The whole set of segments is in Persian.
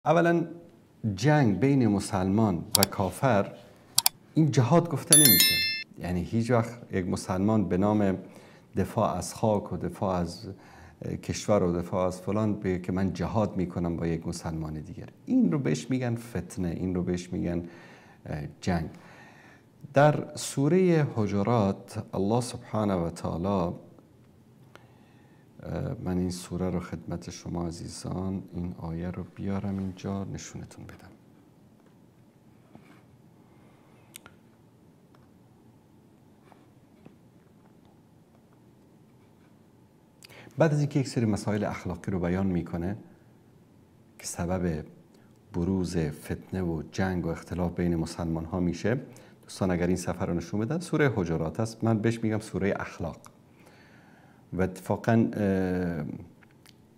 اولا جنگ بین مسلمان و کافر این جهاد گفته نمیشه. یعنی هیچ وقت یک مسلمان به نام دفاع از خاک و دفاع از کشور و دفاع از فلان بگه که من جهاد میکنم با یک مسلمان دیگر. این رو بهش میگن فتنه، این رو بهش میگن جنگ. در سوره حجرات الله سبحانه و تعالی، من این سوره رو خدمت شما عزیزان این آیه رو بیارم اینجا نشونتون بدم. بعد از اینکه یک سری مسائل اخلاقی رو بیان میکنه که سبب بروز فتنه و جنگ و اختلاف بین مسلمان ها میشه، دوستان اگر این صفحه رو نشون بدن، سوره حجرات است. من بهش میگم سوره اخلاق و اتفاقا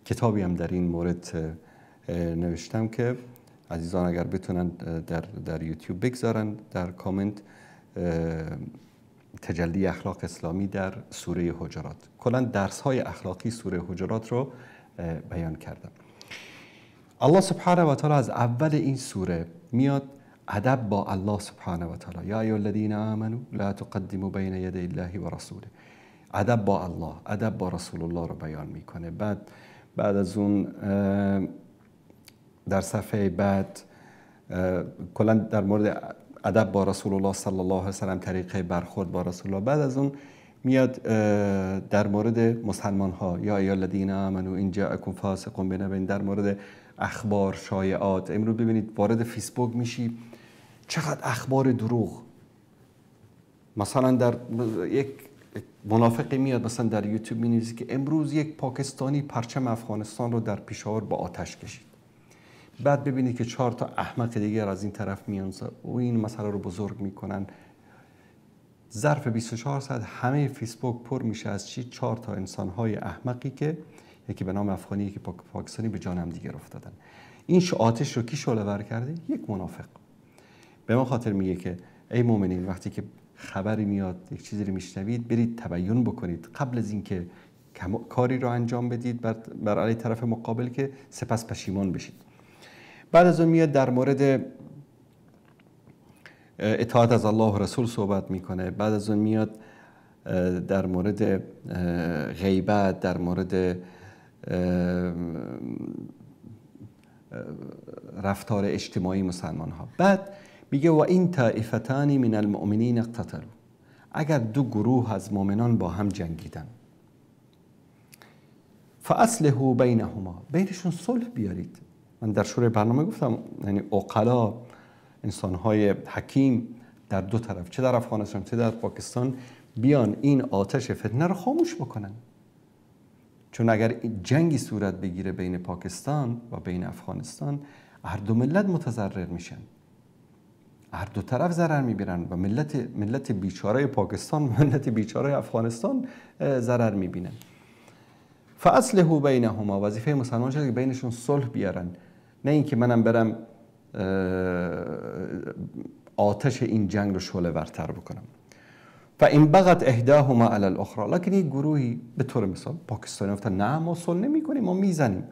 کتابی هم در این مورد نوشتم که عزیزان اگر بتونن در یوتیوب بگذارن در کامنت، تجلی اخلاق اسلامی در سوره حجرات. کلا درس های اخلاقی سوره حجرات رو بیان کردم. الله سبحانه و تعالی از اول این سوره میاد ادب با الله سبحانه و تعالی. یا ایها الذین آمنوا لا تقدموا بین یدی الله و رسوله. ادب با الله، ادب با رسول الله رو بیان میکنه. بعد از اون در صفحه بعد کلا در مورد ادب با رسول الله صلی الله علیه و سلم، طریقه برخورد با رسول الله. بعد از اون میاد در مورد مسلمان ها، یا ایها الذین آمنوا ان جاءکم فاسق بنبأ، در مورد اخبار، شایعات. امروز ببینید وارد فیسبوک میشی، چقدر اخبار دروغ. مثلا در یک منافقی میاد مثلا در یوتیوب مینویسه که امروز یک پاکستانی پرچم افغانستان رو در پشاور با آتش کشید. بعد ببینید که 4 تا احمق دیگر از این طرف میان و این مسئله رو بزرگ میکنن. ظرف 24 ساعت همه فیسبوک پر میشه از چی؟ 4 تا انسان‌های احمقی که یکی به نام افغانی، یکی پاکستانی به جان هم دیگر افتادن. این آتش رو کی شعله‌ور کرده؟ یک منافق. به ما خاطر میگه که ای مؤمنین، وقتی که خبری میاد، یک چیزی رو میشنوید، برید تبیین بکنید قبل از اینکه کاری رو انجام بدید بر علیه طرف مقابل، که سپس پشیمان بشید. بعد از اون میاد در مورد اطاعت از الله و رسول صحبت میکنه. بعد از اون میاد در مورد غیبت، در مورد رفتار اجتماعی مسلمان ها. بعد میگه و این طائفتان من المؤمنین اقتتلوا، اگر 2 گروه از مؤمنان با هم جنگیدن، فاصلحوا بینهما، بینشون صلح بیارید. من در شروع برنامه گفتم یعنی عقلا، انسان‌های حکیم در 2 طرف، چه در افغانستان چه در پاکستان، بیان این آتش فتنه رو خاموش بکنن. چون اگر جنگی صورت بگیره بین پاکستان و بین افغانستان، هر 2 ملت متضرر میشن، هر 2 طرف ضرر میبینن و ملت بیچاره پاکستان و ملت بیچاره افغانستان ضرر میبینن. فاصلحوا بینهما، وظیفه مسلمان شده که بینشون صلح بیارن، نه اینکه منم برم آتش این جنگ رو شعله ورتر بکنم. فان بغت احداهما علی الاخرى، لکن این گروهی به طور مثال پاکستانی گفتن نه ما صلح نمی‌کنیم، ما میزنیم.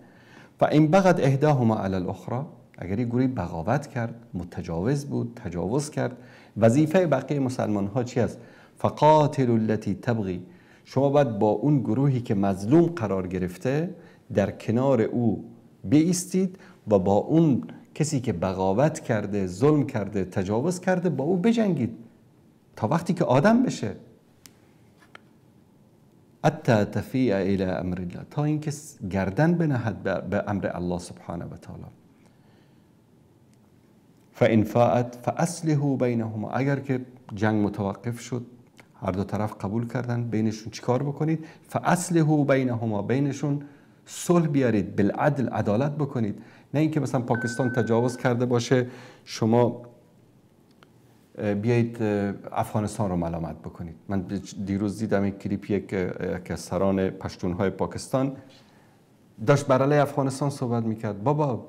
فان بغت احداهما علی الاخرى، اگر این گروهی بغاوت کرد، متجاوز بود، تجاوز کرد، وظیفه بقیه مسلمان ها چی است؟ فقاتلوا التي تبغي، شما باید با اون گروهی که مظلوم قرار گرفته در کنار او بایستید و با اون کسی که بغاوت کرده، ظلم کرده، تجاوز کرده، با او بجنگید تا وقتی که آدم بشه. حتی تفیء الی امر الله، تا اینکه گردن بنهد به امر الله سبحانه و تعالی. فان فاءت فاصلحوا بینهما، اگر که جنگ متوقف شد، هر 2 طرف قبول کردن، بینشون چیکار بکنید؟ فاصلحوا بینهما، بینشون صلح بیارید، بالعدل، عدالت بکنید. نه اینکه مثلا پاکستان تجاوز کرده باشه شما بیایید افغانستان رو ملامت بکنید. من دیروز دیدم یک کلیپ، یک از سران پشتونهای پاکستان داشت بر علیه افغانستان صحبت میکرد. بابا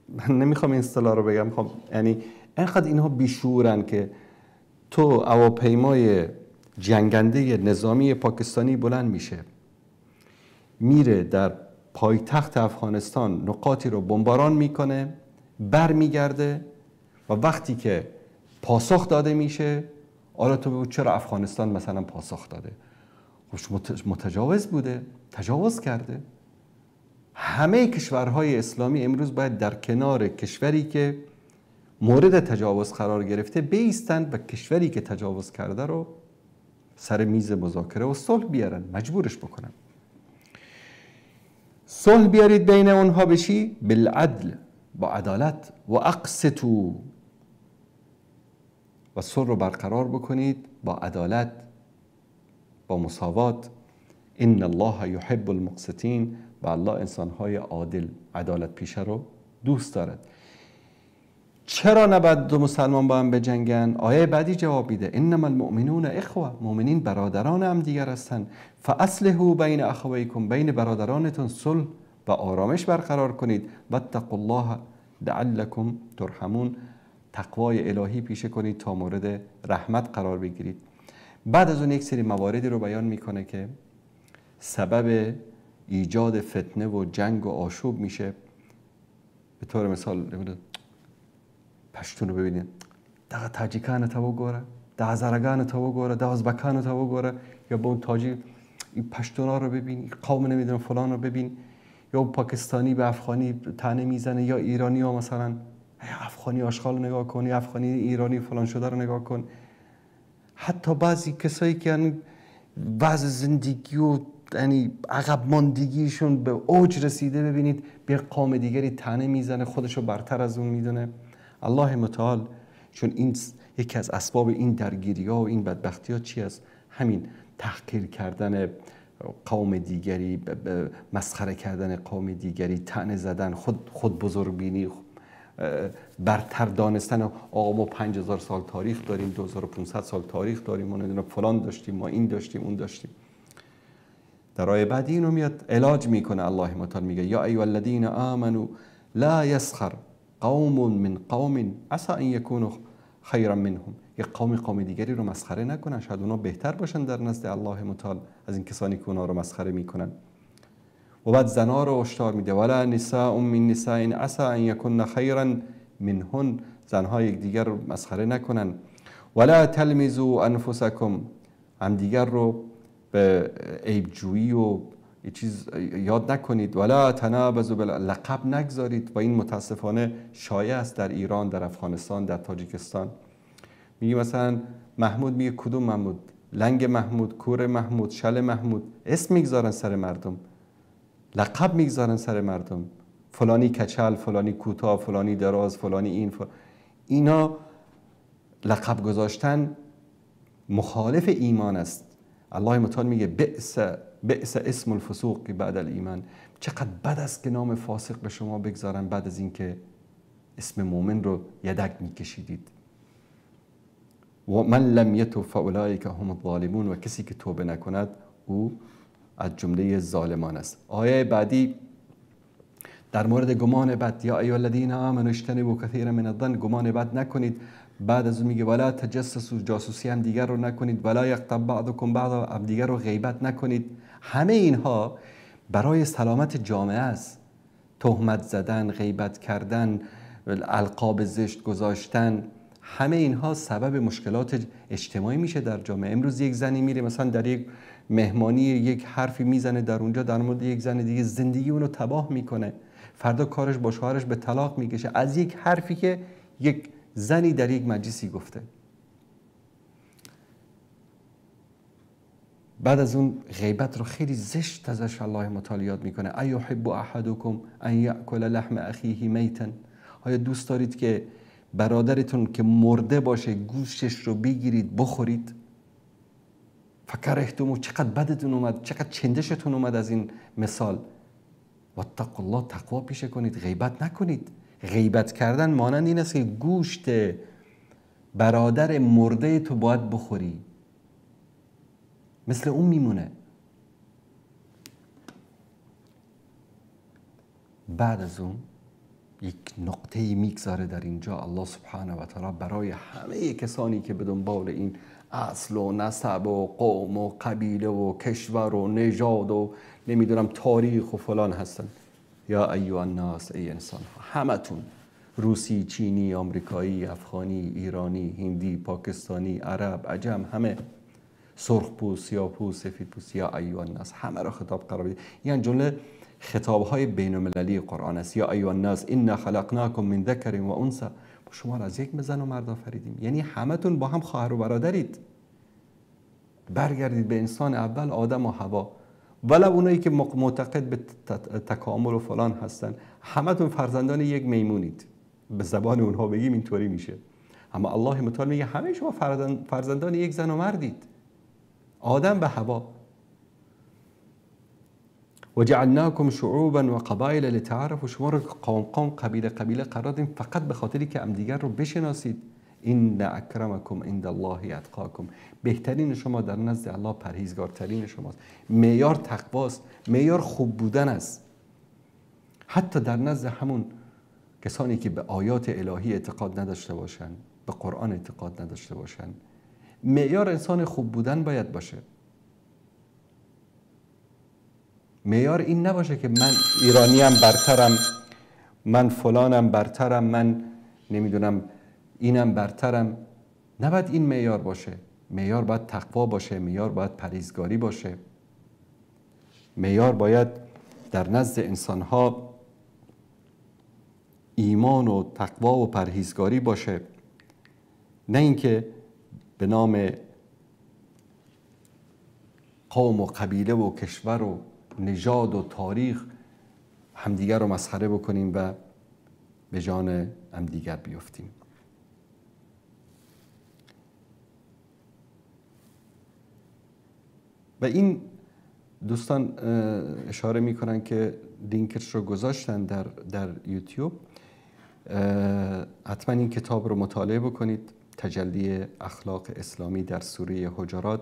من نمیخوام این اصطلاح رو بگم، یعنی اینقدر اینها بیشورن که تو هواپیمای جنگنده نظامی پاکستانی بلند میشه، میره در پایتخت افغانستان نقاطی رو بمباران میکنه، برمیگرده و وقتی که پاسخ داده میشه، آره تو بگو چرا افغانستان مثلا پاسخ داده؟ متجاوز بوده، تجاوز کرده. همه کشورهای اسلامی امروز باید در کنار کشوری که مورد تجاوز قرار گرفته بایستند و کشوری که تجاوز کرده رو سر میز مذاکره و صلح بیارن، مجبورش بکنن. صلح بیارید بین اونها بشی بالعدل، با عدالت، و اقسطوا، و صلح رو برقرار بکنید با عدالت، با مساوات. ان الله یحب المقسطین، و الله انسانهای عادل، عدالت پیشه رو دوست دارد. چرا نباید دو مسلمان با هم بجنگن؟ آیه بعدی جواب میده انما المؤمنون اخوه، مؤمنین برادران هم دیگر هستن. فاصلحوا بین اخویکم، بین برادرانتون صلح و آرامش برقرار کنید. واتقوا الله لعلکم ترحمون، تقوای الهی پیشه کنید تا مورد رحمت قرار بگیرید. بعد از اون یک سری مواردی رو بیان میکنه که سبب ایجاد فتنه و جنگ و آشوب میشه. به طور مثال پشتون رو ببینید، ده تاجیکان تو بگوره، ده هزارگان تو بگوره، ده ازبکان تو بگوره، یا با اون تاجیک این پشتونا رو ببین، قوم نمیدونم فلان رو ببین، یا اون پاکستانی به افغانی تنه میزنه، یا ایرانی ها مثلا افغانی آشغال رو نگاه کن، یا افغانی ایرانی فلان شده رو نگاه کن. حتی بعضی کسایی که یعنی وضع زندگی و یعنی عقب ماندگیشون به اوج رسیده، ببینید به قوم دیگری تنه میزنه، خودشو برتر از اون میدونه. الله متعال، چون این یکی از اسباب این درگیری ها و این بدبختی ها چی است؟ همین تحقیر کردن قوم دیگری، مسخره کردن قوم دیگری، طعنه زدن، خود بزرگ بینی، برتر دانستن. آقا ما 5000 سال تاریخ داریم، 2500 سال تاریخ داریم، ما نمیدونم فلان داشتیم، ما این داشتیم، اون داشتیم. در آیه بعدی اینو میاد علاج میکنه. الله متعال میگه یا ایها الذین آمنوا لا یسخر قوم من قوم عسى ان یکونوا خیرا منهم. یک قوم دیگری رو مسخره نکنن، شاید اونا بهتر باشن در نزد الله متعال از این کسانی که اونا رو مسخره میکنن. و بعد زنا رو هشدار میده ولا نساء من نساء عسى ان یکن خیرا منهن. زنها یک دیگر رو مسخره نکنن. ولا تلمزوا انفسکم، هم دیگر رو به عیبجویی و یه چیز یاد نکنید. ولا تنابزوا لقب نگذارید. و این متاسفانه شایع است در ایران، در افغانستان، در تاجیکستان. میگه مثلا محمود، میگه کدوم محمود؟ لنگ محمود، کور محمود، شل محمود. اسم میگذارن سر مردم، لقب میگذارن سر مردم، فلانی کچل، فلانی کوتاه، فلانی دراز، فلانی اینا لقب گذاشتن مخالف ایمان است. الله متعال میگه بئس اسم الفسوق بعد الایمان. چقدر بد است که نام فاسق به شما بگذارن بعد از اینکه اسم مؤمن رو یدک میکشیدید. و من لم یتب فاولئک هم الظالمون، و کسی که توبه نکند او از جمله ظالمان است. آیه بعدی در مورد گمان بد، یا ایها الذین آمنوا اجتنبوا کثیرا من الظن، گمان بد نکنید. بعد از اون میگه ولا تجسسوا، جاسوسی هم دیگر رو نکنید. ولا یغتب بعضکم بعضا، هم دیگر رو غیبت نکنید. همه اینها برای سلامت جامعه است. تهمت زدن، غیبت کردن، القاب زشت گذاشتن، همه اینها سبب مشکلات اجتماعی میشه در جامعه. امروز یک زنی میره مثلا در یک مهمانی یک حرفی میزنه در اونجا در مورد یک زن دیگه، زندگی اونو تباه میکنه. فردا کارش با شوهرش به طلاق میکشه از یک حرفی که یک زنی در یک مجلسی گفته. بعد از اون غیبت رو خیلی زشت ازش الله متعال یاد میکنه. ایحب احدکم ان یاکل لحم اخیه میتا، آیا دوست دارید که برادرتون که مرده باشه گوشتش رو بگیرید بخورید؟ فکرهتم، چقدر بدتون اومد، چقدر چندشتون اومد از این مثال. واتقوا الله، تقوا پیشه کنید، غیبت نکنید. غیبت کردن مانند این است که گوشت برادر مرده تو باید بخوری، مثل اون میمونه. بعد از اون یک نقطه‌ای میگذاره در اینجا الله سبحانه و تعالی برای همه کسانی که به دنبال این اصل و نسب و قوم و قبیله و کشور و نژاد و نمیدونم تاریخ و فلان هستن. یا ایها الناس، ای انسان ها همتون، روسی، چینی، آمریکایی، افغانی، ایرانی، هندی، پاکستانی، عرب، عجم، همه، سرخپوست، سیاه‌پوست، سفیدپوست، یا ایها الناس، همه را خطاب قرار بدید. این جمله خطاب‌های بین‌المللی قرآن است. یا ایها الناس انا خلقناکم من ذکر و انثی، شما را از یک زن و مرد آفریدیم. یعنی همتون با هم خواهر و برادرید. برگردید به انسان اول، آدم و حوا. ولو اونایی که معتقد به تکامل و فلان هستن، همتون فرزندان یک میمونید. به زبان اونها بگیم اینطوری میشه. اما الله متعال میگه همه شما فرزندان یک زن و مردید، آدم و حوا. و جعلناکم شعوبا و قبایل لتعارفوا، شما رو قوم قبیله قرار دادیم فقط به خاطری که همدیگر رو بشناسید. ان اکرمکم عند الله اتقاکم، بهترین شما در نزد الله پرهیزگارترین شماست. معیار تقواست، معیار خوب بودن است. حتی در نزد همون کسانی که به آیات الهی اعتقاد نداشته باشند، به قرآن اعتقاد نداشته باشند، معیار انسان خوب بودن باید باشه. معیار این نباشه که من ایرانیم برترم، من فلانم برترم، من نمیدونم اینم برترم. نباید این معیار باشه. معیار باید تقوا باشه، معیار باید پرهیزگاری باشه، معیار باید در نزد انسانها ایمان و تقوا و پرهیزگاری باشه، نه اینکه به نام قوم و قبیله و کشور و نژاد و تاریخ همدیگر رو مسخره بکنیم و به جان همدیگر بیفتیم. و این دوستان اشاره میکنن که لینکش رو گذاشتن در یوتیوب. حتما این کتاب رو مطالعه بکنید، تجلی اخلاق اسلامی در سوره حجرات.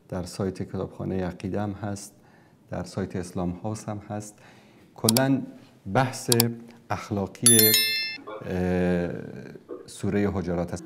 در سایت کتابخانه عقیده هم هست، در سایت اسلام هاوس هم هست. کلا بحث اخلاقی سوره حجرات هست.